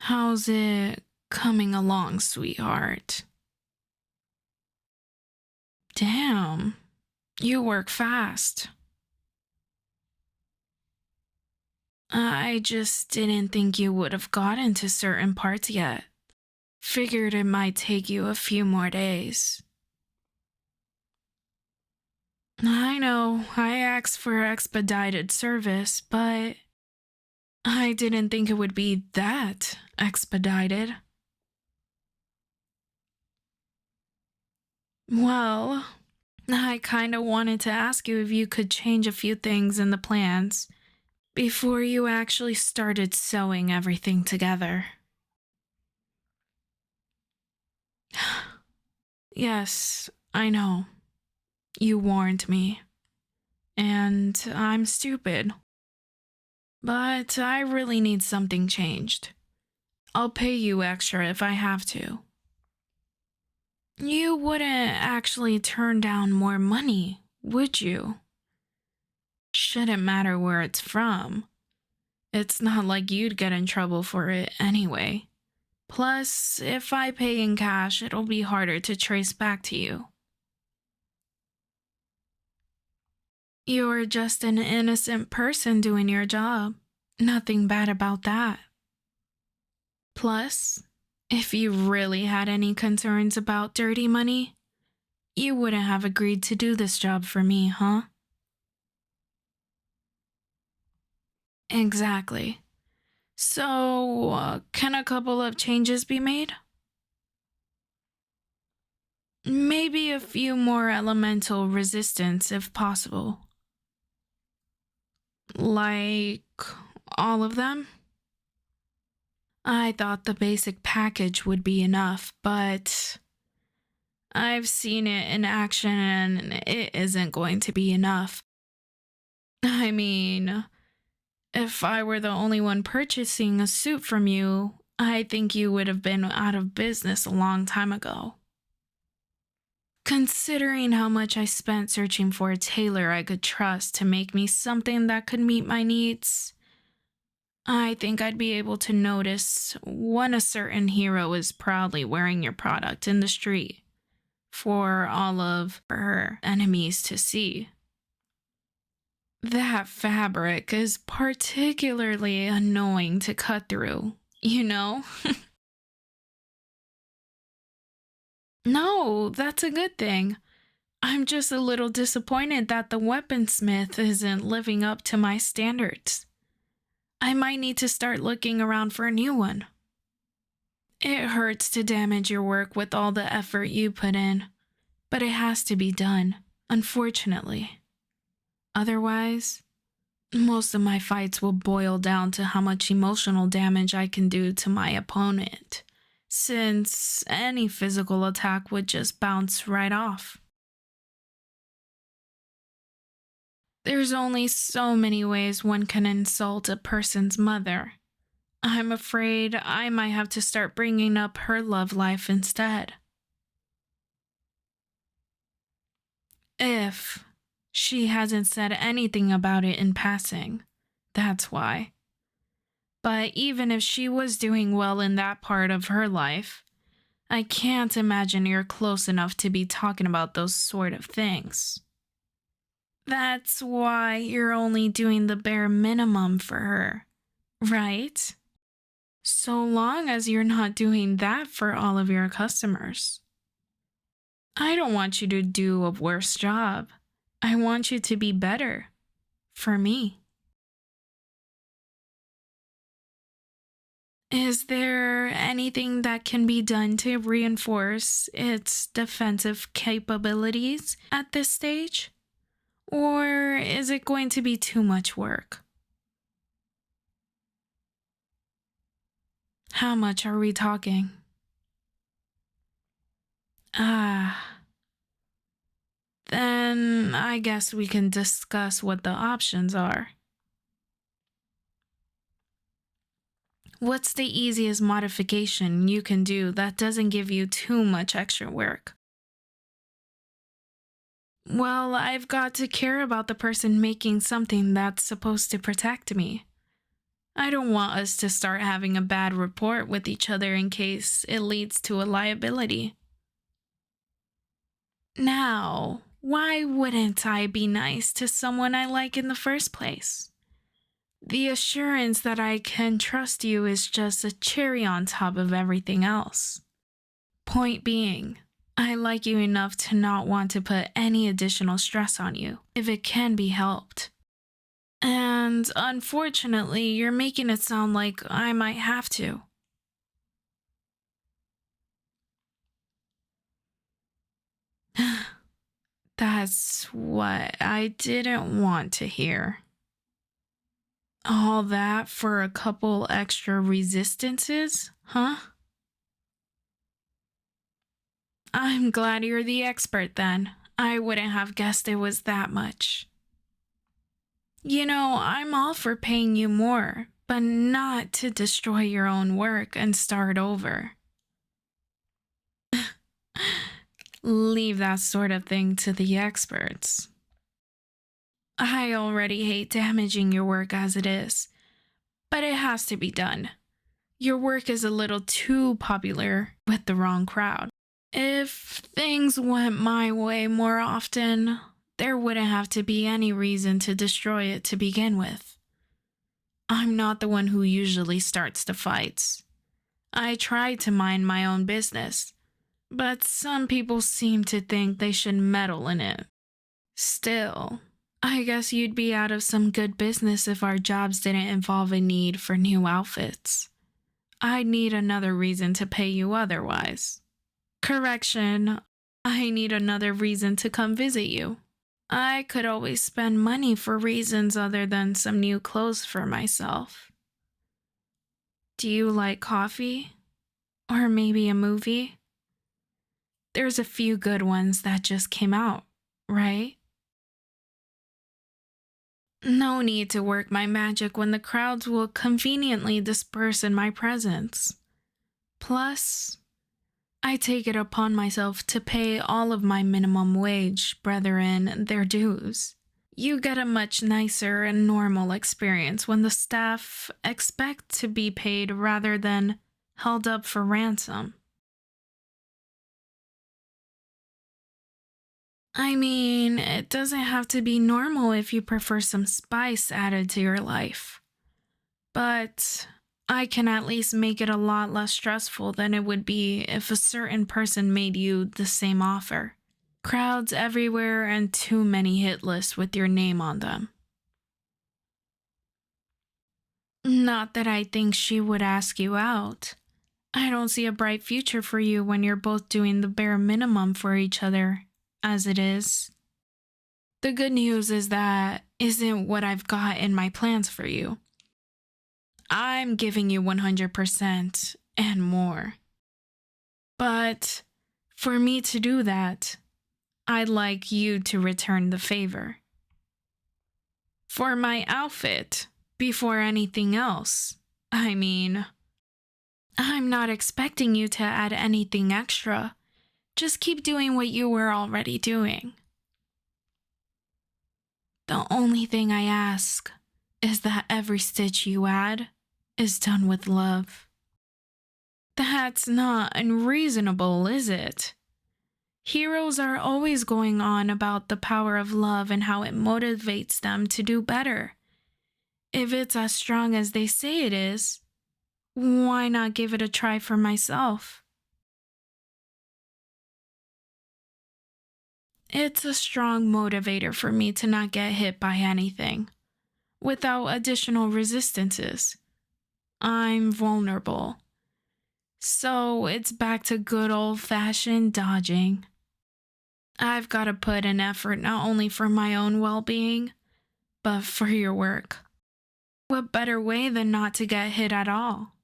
How's it coming along, sweetheart? Damn, you work fast. I just didn't think you would have gotten to certain parts yet. Figured it might take you a few more days. I know, I asked for expedited service, but I didn't think it would be that expedited. Well, I kinda wanted to ask you if you could change a few things in the plans before you actually started sewing everything together. Yes, I know. You warned me. And I'm stupid. But I really need something changed. I'll pay you extra if I have to. You wouldn't actually turn down more money, would you? Shouldn't matter where it's from. It's not like you'd get in trouble for it anyway. Plus, if I pay in cash, it'll be harder to trace back to you. You're just an innocent person doing your job. Nothing bad about that. Plus, if you really had any concerns about dirty money, you wouldn't have agreed to do this job for me, huh? Exactly. So, can a couple of changes be made? Maybe a few more elemental resistance if possible. Like all of them? I thought the basic package would be enough, but I've seen it in action and it isn't going to be enough. I mean, if I were the only one purchasing a suit from you, I think you would have been out of business a long time ago. Considering how much I spent searching for a tailor I could trust to make me something that could meet my needs, I think I'd be able to notice when a certain hero is proudly wearing your product in the street for all of her enemies to see. That fabric is particularly annoying to cut through, you know? No, that's a good thing. I'm just a little disappointed that the weaponsmith isn't living up to my standards. I might need to start looking around for a new one. It hurts to damage your work with all the effort you put in, but it has to be done, unfortunately. Otherwise, most of my fights will boil down to how much emotional damage I can do to my opponent, since any physical attack would just bounce right off. There's only so many ways one can insult a person's mother. I'm afraid I might have to start bringing up her love life instead. If she hasn't said anything about it in passing, that's why. But even if she was doing well in that part of her life, I can't imagine you're close enough to be talking about those sort of things. That's why you're only doing the bare minimum for her, right? So long as you're not doing that for all of your customers. I don't want you to do a worse job. I want you to be better. For me. Is there anything that can be done to reinforce its defensive capabilities at this stage? Or is it going to be too much work? How much are we talking? Ah, then I guess we can discuss what the options are. What's the easiest modification you can do that doesn't give you too much extra work? Well, I've got to care about the person making something that's supposed to protect me. I don't want us to start having a bad rapport with each other in case it leads to a liability. Now, why wouldn't I be nice to someone I like in the first place? The assurance that I can trust you is just a cherry on top of everything else. Point being, I like you enough to not want to put any additional stress on you if it can be helped. And unfortunately, you're making it sound like I might have to. That's what I didn't want to hear. All that for a couple extra resistances, huh? I'm glad you're the expert then. I wouldn't have guessed it was that much. You know, I'm all for paying you more, but not to destroy your own work and start over. Leave that sort of thing to the experts. I already hate damaging your work as it is, but it has to be done. Your work is a little too popular with the wrong crowd. If things went my way more often, there wouldn't have to be any reason to destroy it to begin with. I'm not the one who usually starts the fights. I try to mind my own business, but some people seem to think they should meddle in it. Still, I guess you'd be out of some good business if our jobs didn't involve a need for new outfits. I'd need another reason to pay you otherwise. Correction, I need another reason to come visit you. I could always spend money for reasons other than some new clothes for myself. Do you like coffee? Or maybe a movie? There's a few good ones that just came out, right? No need to work my magic when the crowds will conveniently disperse in my presence. Plus, I take it upon myself to pay all of my minimum wage brethren their dues. You get a much nicer and normal experience when the staff expect to be paid rather than held up for ransom. I mean, it doesn't have to be normal if you prefer some spice added to your life. But I can at least make it a lot less stressful than it would be if a certain person made you the same offer. Crowds everywhere and too many hit lists with your name on them. Not that I think she would ask you out. I don't see a bright future for you when you're both doing the bare minimum for each other, as it is. The good news is that isn't what I've got in my plans for you. I'm giving you 100% and more. But for me to do that, I'd like you to return the favor. For my outfit, before anything else, I mean, I'm not expecting you to add anything extra. Just keep doing what you were already doing. The only thing I ask is that every stitch you add is done with love. That's not unreasonable, is it? Heroes are always going on about the power of love and how it motivates them to do better. If it's as strong as they say it is, why not give it a try for myself? It's a strong motivator for me to not get hit by anything, without additional resistances. I'm vulnerable. So it's back to good old-fashioned dodging. I've got to put in effort not only for my own well-being, but for your work. What better way than not to get hit at all?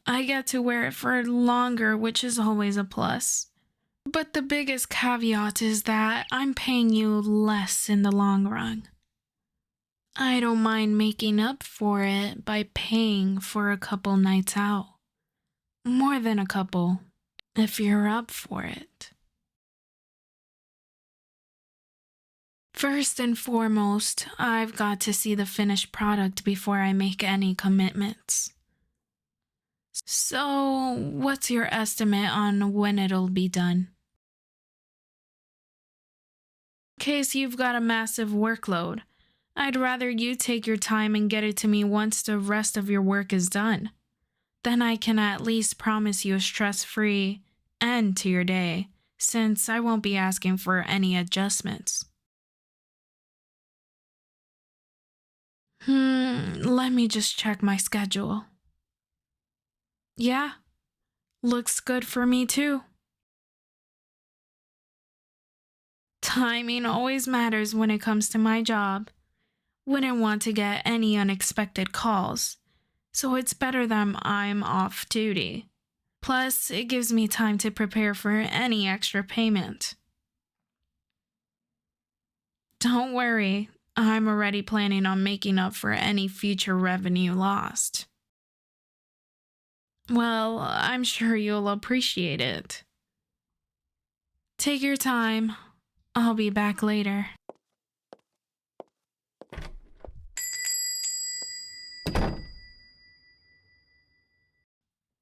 I get to wear it for longer, which is always a plus. But the biggest caveat is that I'm paying you less in the long run. I don't mind making up for it by paying for a couple nights out. More than a couple, if you're up for it. First and foremost, I've got to see the finished product before I make any commitments. So, what's your estimate on when it'll be done? In case you've got a massive workload, I'd rather you take your time and get it to me once the rest of your work is done. Then I can at least promise you a stress-free end to your day, since I won't be asking for any adjustments. Let me just check my schedule. Yeah, looks good for me too. Timing always matters when it comes to my job. Wouldn't want to get any unexpected calls, so it's better that I'm off duty. Plus, it gives me time to prepare for any extra payment. Don't worry, I'm already planning on making up for any future revenue lost. Well, I'm sure you'll appreciate it. Take your time. I'll be back later.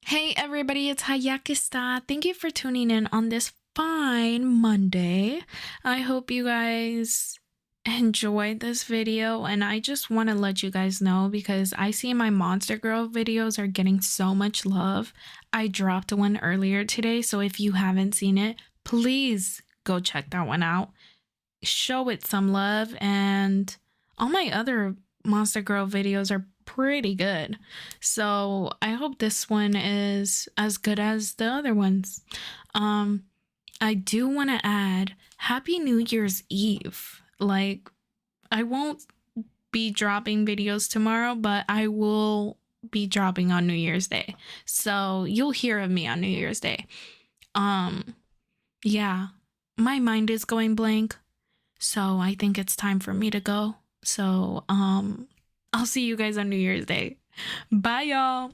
Hey everybody, it's Hayakista. Thank you for tuning in on this fine Monday. I hope you guys enjoyed this video, and I just want to let you guys know because I see my Monster Girl videos are getting so much love. I dropped one earlier today, so if you haven't seen it, please go check that one out. Show it some love, and all my other Monster Girl videos are pretty good. So I hope this one is as good as the other ones. I do want to add Happy New Year's Eve. Like, I won't be dropping videos tomorrow, but I will be dropping on New Year's Day. So you'll hear of me on New Year's Day. Yeah, my mind is going blank. So I think it's time for me to go. So, I'll see you guys on New Year's Day. Bye, y'all.